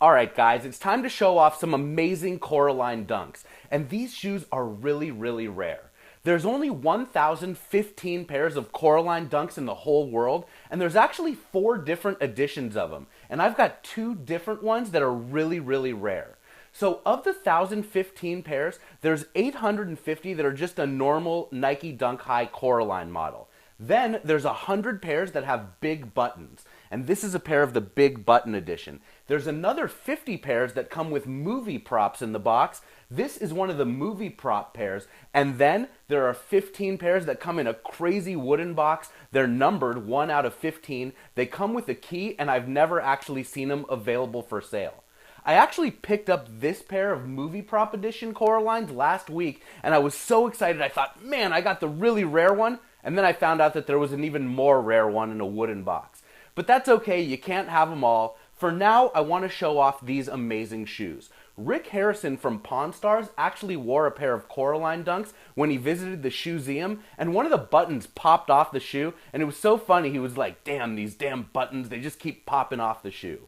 Alright guys, it's time to show off some amazing Coralline dunks. And these shoes are really, really rare. There's only 1,015 pairs of Coralline dunks in the whole world, and there's actually 4 different editions of them. And I've got 2 different ones that are really, really rare. So of the 1,015 pairs, there's 850 that are just a normal Nike Dunk High Coralline model. Then there's 100 pairs that have big buttons, and this is a pair of the big button edition. There's another 50 pairs that come with movie props in the box. This is one of the movie prop pairs, and then there are 15 pairs that come in a crazy wooden box. They're numbered 1 out of 15. They come with a key, and I've never actually seen them available for sale. I actually picked up this pair of movie prop edition Coralines last week, and I was so excited. I thought, man, I got the really rare one. And then I found out that there was an even more rare one in a wooden box. But that's okay, you can't have them all. For now, I want to show off these amazing shoes. Rick Harrison from Pawn Stars actually wore a pair of Coralline dunks when he visited the ShoeZeum, and one of the buttons popped off the shoe, and it was so funny. He was like, damn, these damn buttons, they just keep popping off the shoe.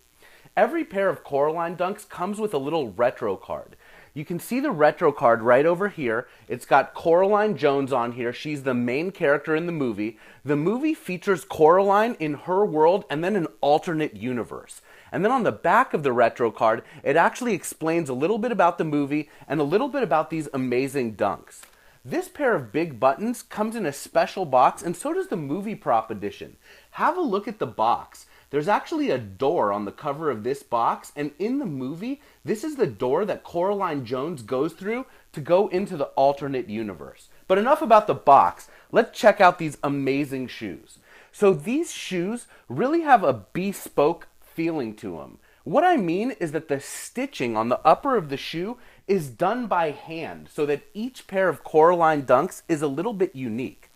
Every pair of Coralline dunks comes with a little retro card. You can see the retro card right over here. It's got Coraline Jones on here. She's the main character in the movie. The movie features Coralline in her world and then an alternate universe. And then on the back of the retro card, it actually explains a little bit about the movie and a little bit about these amazing dunks. This pair of big buttons comes in a special box, and so does the movie prop edition. Have a look at the box. There's actually a door on the cover of this box, and in the movie, this is the door that Coraline Jones goes through to go into the alternate universe. But enough about the box. Let's check out these amazing shoes. So these shoes really have a bespoke feeling to them. What I mean is that the stitching on the upper of the shoe is done by hand, so that each pair of Coralline dunks is a little bit unique.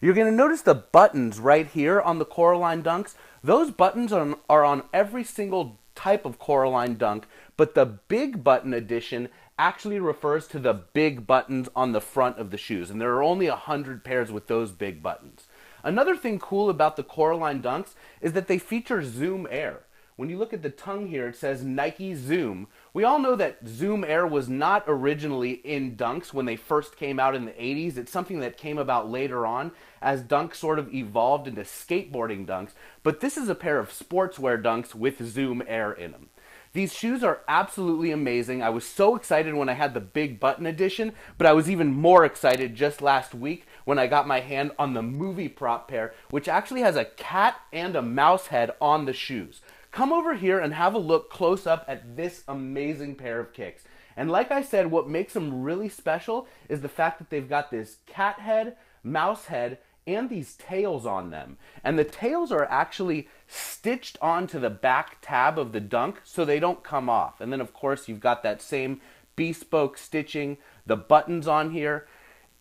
You're going to notice the buttons right here on the Coralline dunks. Those buttons are on every single type of Coralline dunk, but the big button edition actually refers to the big buttons on the front of the shoes, and there are only 100 pairs with those big buttons. Another thing cool about the Coralline dunks is that they feature Zoom Air. When you look at the tongue here, it says Nike Zoom. We all know that Zoom Air was not originally in dunks when they first came out in the 80s. It's something that came about later on as dunks sort of evolved into skateboarding dunks. But this is a pair of sportswear dunks with Zoom Air in them. These shoes are absolutely amazing. I was so excited when I had the big button edition, but I was even more excited just last week when I got my hand on the movie prop pair, which actually has a cat and a mouse head on the shoes. Come over here and have a look close up at this amazing pair of kicks. And like I said, what makes them really special is the fact that they've got this cat head, mouse head, and these tails on them. And the tails are actually stitched onto the back tab of the dunk so they don't come off. And then of course you've got that same bespoke stitching, the buttons on here.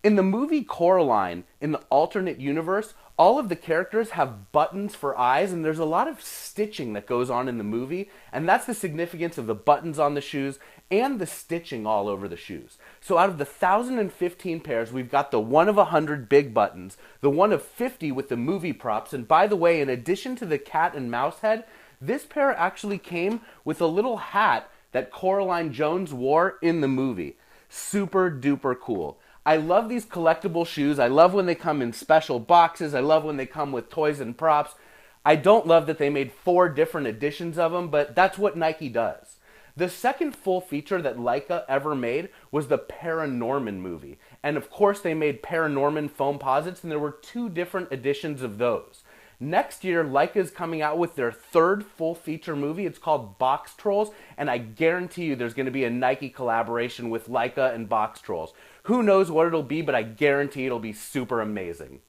In the movie Coralline, in the alternate universe, all of the characters have buttons for eyes, and there's a lot of stitching that goes on in the movie, and that's the significance of the buttons on the shoes and the stitching all over the shoes. So out of the 1,015 pairs, we've got the 1 of 100 big buttons, the 1 of 50 with the movie props, and by the way, in addition to the cat and mouse head, this pair actually came with a little hat that Coraline Jones wore in the movie. Super duper cool. I love these collectible shoes. I love when they come in special boxes. I love when they come with toys and props. I don't love that they made 4 different editions of them, but that's what Nike does. The second full feature that Laika ever made was the Paranorman movie. And of course they made Paranorman foam posits, and there were 2 different editions of those. Next year, Laika is coming out with their 3rd full feature movie. It's called Box Trolls, and I guarantee you there's going to be a Nike collaboration with Laika and Box Trolls. Who knows what it'll be, but I guarantee it'll be super amazing.